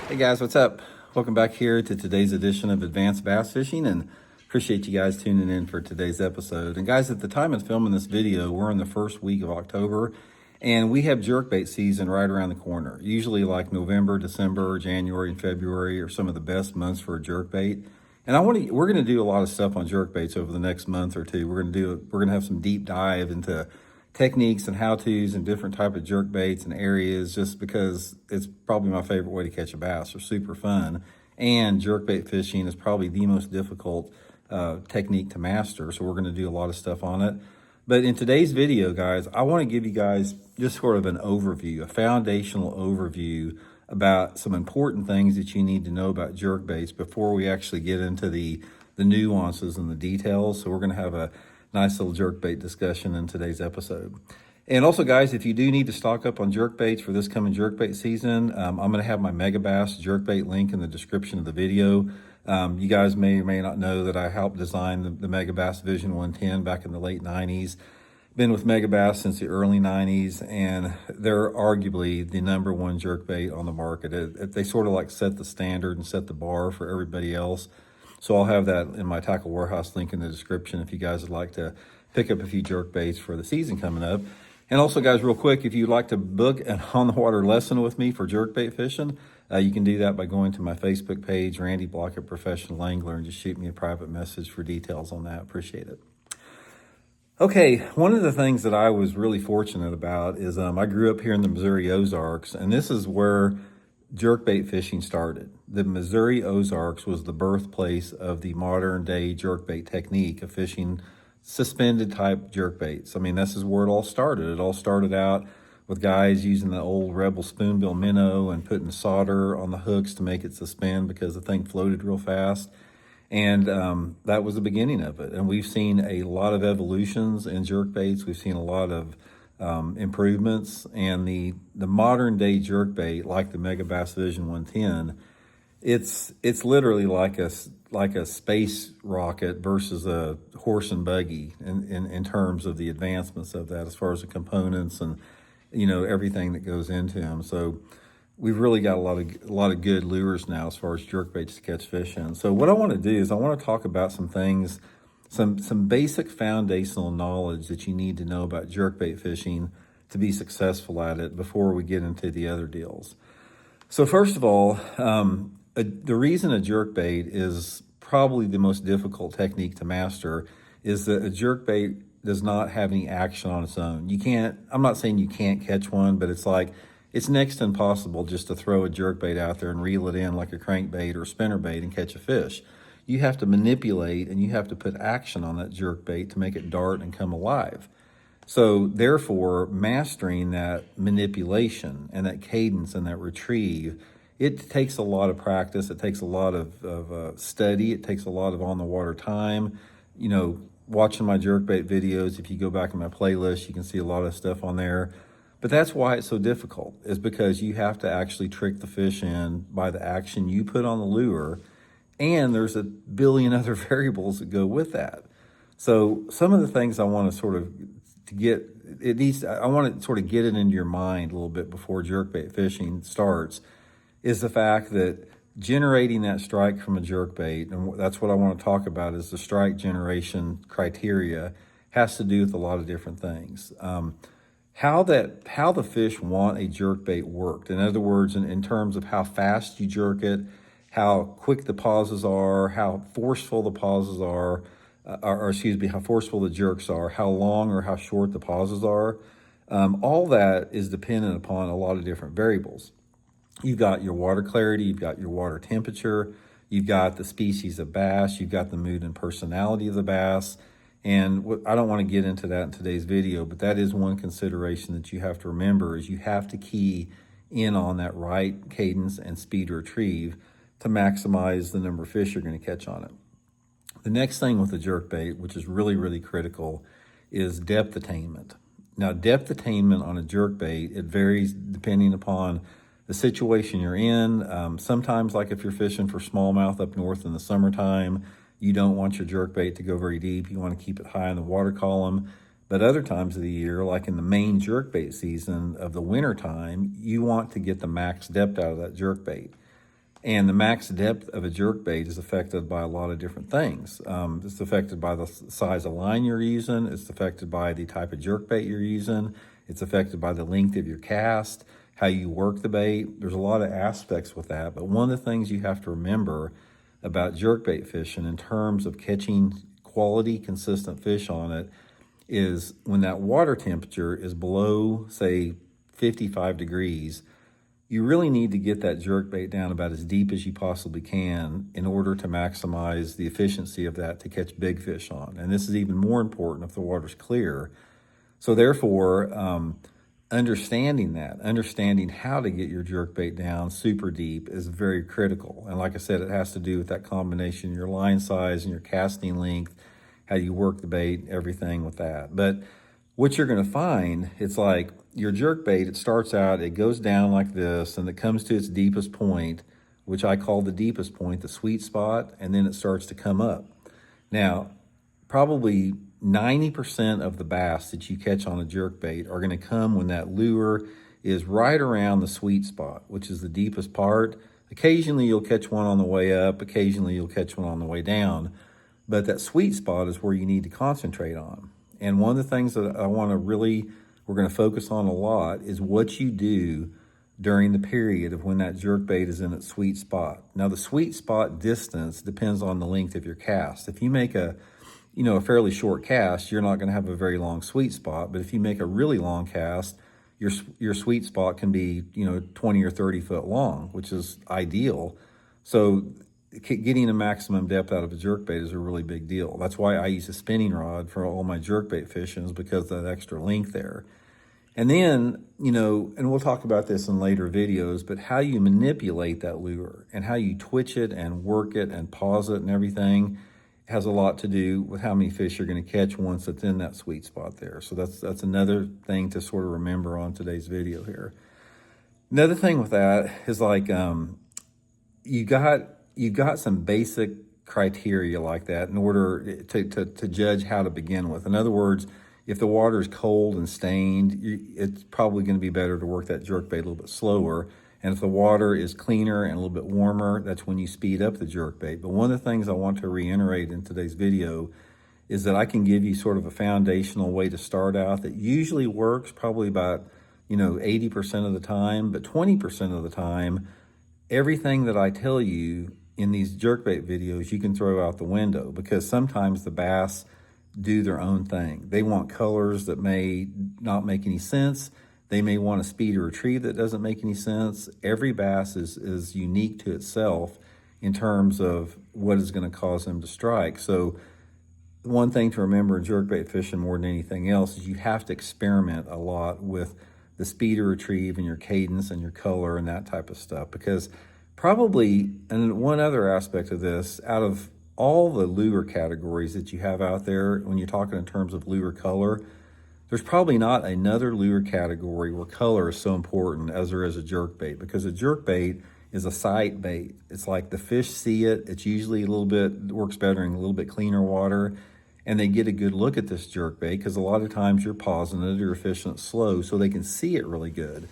Hey guys, what's up? Welcome back here to today's edition of Advanced Bass Fishing, and appreciate you guys tuning in for today's episode. And guys, at the time of filming this video, we're in the first week of October, and we have jerkbait season right around the corner. Usually like November, December, January, and February are some of the best months for a jerkbait. And we're going to do a lot of stuff on jerkbaits over the next month or two. We're going to have some deep dive into techniques and how-tos and different type of jerk baits and areas, just because it's probably my favorite way to catch a bass. They're super fun, and jerkbait fishing is probably the most difficult technique to master, so we're going to do a lot of stuff on it. But in today's video, guys, I want to give you guys just sort of an overview, a foundational overview about some important things that you need to know about jerkbaits before we actually get into the nuances and the details. So we're going to have a nice little jerkbait discussion in today's episode. And also, guys, if you do need to stock up on jerkbaits for this coming jerkbait season, I'm going to have my Megabass Jerkbait link in the description of the video. You guys may or may not know that I helped design the Megabass Vision 110 back in the late 90s. Been with Megabass since the early 90s, and they're arguably the #1 jerkbait on the market. They sort of like set the standard and set the bar for everybody else. So I'll have that in my Tackle Warehouse link in the description if you guys would like to pick up a few jerk baits for the season coming up. And also, guys, real quick, if you'd like to book an on-the-water lesson with me for jerkbait fishing, you can do that by going to my Facebook page, Randy Blaukat Professional Angler, and just shoot me a private message for details on that. Appreciate it. Okay, one of the things that I was really fortunate about is I grew up here in the Missouri Ozarks, and this is where jerkbait fishing started. The Missouri Ozarks was the birthplace of the modern day jerkbait technique of fishing suspended type jerkbaits. I mean, this is where it all started. It all started out with guys using the old Rebel spoonbill minnow and putting solder on the hooks to make it suspend because the thing floated real fast. And that was the beginning of it. And we've seen a lot of evolutions in jerkbaits. We've seen a lot of improvements, and the modern day jerkbait, like the Megabass Vision 110, it's literally like a space rocket versus a horse and buggy in terms of the advancements of that, as far as the components and everything that goes into them. So we've really got a lot of good lures now as far as jerkbaits to catch fish in. So what I want to do is I want to talk about some things, some basic foundational knowledge that you need to know about jerkbait fishing to be successful at it before we get into the other deals. So first of all, the reason a jerkbait is probably the most difficult technique to master is that a jerkbait does not have any action on its own. I'm not saying you can't catch one, but it's next to impossible just to throw a jerkbait out there and reel it in like a crankbait or a spinnerbait and catch a fish. You have to manipulate and you have to put action on that jerkbait to make it dart and come alive. So therefore, mastering that manipulation and that cadence and that retrieve, it takes a lot of practice. It takes a lot of study. It takes a lot of on-the-water time. Watching my jerkbait videos, if you go back in my playlist, you can see a lot of stuff on there. But that's why it's so difficult, is because you have to actually trick the fish in by the action you put on the lure, and there's a billion other variables that go with that. So some of the things I want to I want to sort of get it into your mind a little bit before jerkbait fishing starts, is the fact that generating that strike from a jerkbait, and that's what I want to talk about, is the strike generation criteria, has to do with a lot of different things. How the fish want a jerkbait worked. In other words, in terms of how fast you jerk it, how quick the pauses are, how forceful the pauses are, how forceful the jerks are, how long or how short the pauses are. All that is dependent upon a lot of different variables. You've got your water clarity, you've got your water temperature, you've got the species of bass, you've got the mood and personality of the bass. And I don't want to get into that in today's video, but that is one consideration that you have to remember, is you have to key in on that right cadence and speed retrieve to maximize the number of fish you're going to catch on it. The next thing with the jerkbait, which is really, really critical, is depth attainment. Now, depth attainment on a jerkbait, it varies depending upon the situation you're in. Sometimes, like if you're fishing for smallmouth up north in the summertime, you don't want your jerkbait to go very deep. You want to keep it high in the water column. But other times of the year, like in the main jerkbait season of the winter time, you want to get the max depth out of that jerkbait. And the max depth of a jerkbait is affected by a lot of different things. It's affected by the size of line you're using. It's affected by the type of jerkbait you're using. It's affected by the length of your cast, how you work the bait. There's a lot of aspects with that. But one of the things you have to remember about jerkbait fishing in terms of catching quality, consistent fish on it is when that water temperature is below, say, 55 degrees, you really need to get that jerkbait down about as deep as you possibly can in order to maximize the efficiency of that to catch big fish on. And this is even more important if the water's clear. So therefore, understanding how to get your jerkbait down super deep is very critical. And like I said, it has to do with that combination, your line size and your casting length, how you work the bait, everything with that. But what you're going to find, it's like your jerkbait, it starts out, it goes down like this, and it comes to its deepest point, which I call the deepest point, the sweet spot, and then it starts to come up. Now, probably 90% of the bass that you catch on a jerkbait are going to come when that lure is right around the sweet spot, which is the deepest part. Occasionally you'll catch one on the way up, occasionally you'll catch one on the way down, but that sweet spot is where you need to concentrate on. And one of the things that we're going to focus on a lot is what you do during the period of when that jerkbait is in its sweet spot. Now, the sweet spot distance depends on the length of your cast. If you make a fairly short cast, you're not going to have a very long sweet spot. But if you make a really long cast, your sweet spot can be 20 or 30 foot long, which is ideal. So getting a maximum depth out of a jerkbait is a really big deal. That's why I use a spinning rod for all my jerkbait fishing, is because of that extra length there. And then, and we'll talk about this in later videos, but how you manipulate that lure and how you twitch it and work it and pause it and everything has a lot to do with how many fish you're going to catch once it's in that sweet spot there. So that's another thing to sort of remember on today's video here. Another thing with that is like you got some basic criteria like that in order to judge how to begin with. In other words, if the water is cold and stained, it's probably going to be better to work that jerkbait a little bit slower. And if the water is cleaner and a little bit warmer, that's when you speed up the jerkbait. But one of the things I want to reiterate in today's video is that I can give you sort of a foundational way to start out that usually works probably about 80% of the time, but 20% of the time, everything that I tell you in these jerkbait videos, you can throw out the window, because sometimes the bass do their own thing. They want colors that may not make any sense. They may want a speed or retrieve that doesn't make any sense. Every bass is unique to itself in terms of what is going to cause them to strike. So one thing to remember in jerkbait fishing more than anything else is you have to experiment a lot with the speed or retrieve and your cadence and your color and that type of stuff, because probably, and one other aspect of this, out of all the lure categories that you have out there, when you're talking in terms of lure color, there's probably not another lure category where color is so important as there is a jerkbait, because a jerkbait is a sight bait. It's like the fish see it. It's usually works better in a little bit cleaner water, and they get a good look at this jerkbait because a lot of times you're pausing it or you're fishing it slow so they can see it really good.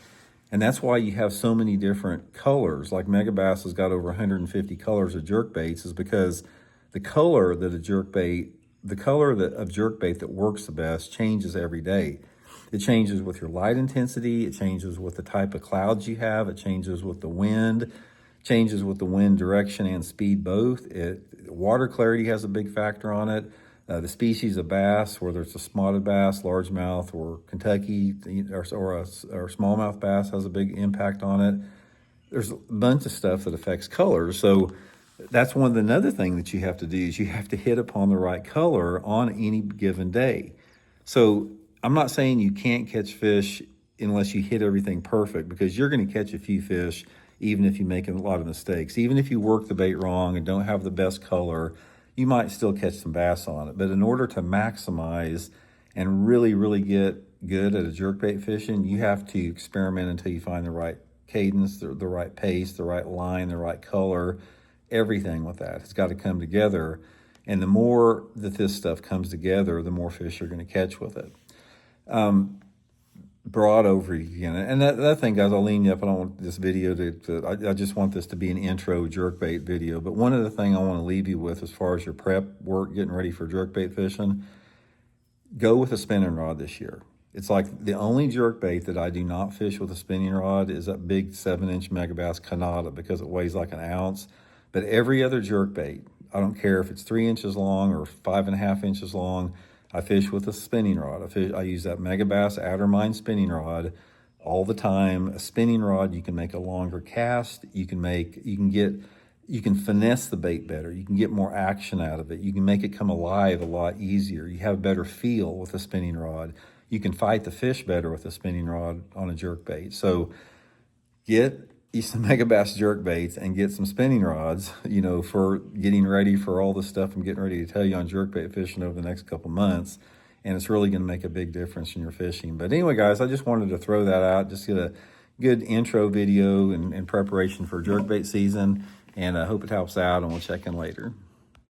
And that's why you have so many different colors. Like Megabass has got over 150 colors of jerkbaits, is because the color of jerkbait that works the best changes every day. It changes with your light intensity. It changes with the type of clouds you have. It changes with the wind. Changes with the wind direction and speed both. Water clarity has a big factor on it. The species of bass, whether it's a spotted bass, largemouth, or Kentucky, or smallmouth bass, has a big impact on it. There's a bunch of stuff that affects colors. So that's another thing that you have to do, is you have to hit upon the right color on any given day. So I'm not saying you can't catch fish unless you hit everything perfect, because you're going to catch a few fish even if you make a lot of mistakes. Even if you work the bait wrong and don't have the best color, you might still catch some bass on it. But in order to maximize and really, really get good at a jerkbait fishing, you have to experiment until you find the right cadence, the right pace, the right line, the right color. Everything with that has got to come together. And the more that this stuff comes together, the more fish you're going to catch with it. broad overview again. And that thing, guys, I'll lean you up. I don't want this video I just want this to be an intro jerkbait video. But one of the things I want to leave you with as far as your prep work, getting ready for jerkbait fishing, go with a spinning rod this year. It's like the only jerkbait that I do not fish with a spinning rod is that big 7-inch Megabass Canada, because it weighs like an ounce. But every other jerkbait, I don't care if it's 3 inches long or 5.5 inches long, I fish with a spinning rod. I use that Megabass Addermine spinning rod all the time. A spinning rod, you can make a longer cast. You can finesse the bait better. You can get more action out of it. You can make it come alive a lot easier. You have a better feel with a spinning rod. You can fight the fish better with a spinning rod on a jerkbait. So get you some Megabass jerkbaits and get some spinning rods, you know, for getting ready for all the stuff I'm getting ready to tell you on jerkbait fishing over the next couple months. And it's really going to make a big difference in your fishing. But anyway, guys, I just wanted to throw that out, just get a good intro video in preparation for jerkbait season. And I hope it helps out, and we'll check in later.